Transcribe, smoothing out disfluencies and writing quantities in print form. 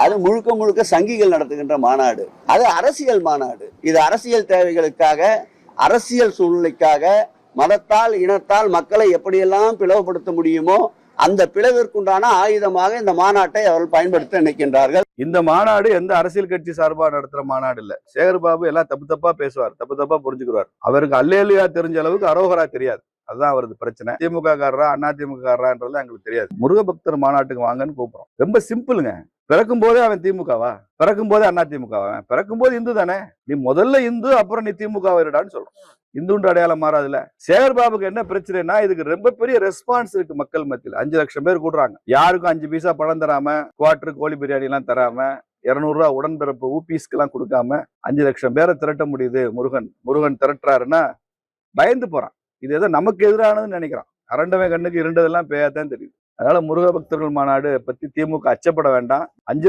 அது முழுக்க முழுக்க சங்கிகள் நடத்துகின்ற மாநாடு. அது அரசியல் மாநாடு. இது அரசியல் தேவைகளுக்காக, அரசியல் சூழ்நிலைக்காக, மதத்தால் இனத்தால் மக்களை எப்படியெல்லாம் பிளவுபடுத்த முடியுமோ அந்த பிளவிற்குண்டான ஆயுதமாக இந்த மாநாட்டை அவர்கள் பயன்படுத்த நினைக்கின்றார்கள். இந்த மாநாடு எந்த அரசியல் கட்சி சார்பா நடத்துற மாநாடு இல்ல. சேகர் பாபு எல்லாம் தப்பு தப்பா பேசுவார், தப்பு தப்பா புரிஞ்சுக்கிறார். அவருக்கு அல்லேலியா தெரிஞ்ச அளவுக்கு அரோகரா தெரியாது. அதுதான் அவரது பிரச்சனை. திமுக காரரா அண்ணா திமுக காரரான்றது எங்களுக்கு தெரியாது. முருக பக்தர் மாநாட்டுக்கு வாங்கன்னு கூப்பிடுறோம். ரொம்ப சிம்பிளுங்க. பிறக்கும் போதே அவன் திமுகவா? பிறக்கும் போதே அண்ணா திமுகவா? பிறக்கும் போது இந்து தானே. நீ முதல்ல இந்து, அப்புறம் நீ திமுக இருடான்னு சொல்றோம். இந்துன்ற அடையாளம் மாறாதுல. சேகர் பாபுக்கு என்ன பிரச்சனைனா, இதுக்கு ரொம்ப பெரிய ரெஸ்பான்ஸ் இருக்கு மக்கள் மத்தியில். 5 லட்சம் பேர் கூடுறாங்க. யாருக்கும் 5 பைசா பணம் தராம, குவார்டர் கோழி பிரியாணி எல்லாம் தராம, 200 ரூபாய் உடன்பிறப்பு ஊபிஸ்க்கு எல்லாம் கொடுக்காம 5 லட்சம் பேரை திரட்ட முடியுது. முருகன் திரட்டுறாருன்னா பயந்து போறான். இது ஏதோ நமக்கு எதிரானதுன்னு நினைக்கிறான். அரண்டவன் கண்ணுக்கு இருண்டதெல்லாம் பேயாதான் தெரியுது. அதனால முருக பக்தர்கள் மாநாடு பத்தி திமுக அச்சப்பட வேண்டாம். 5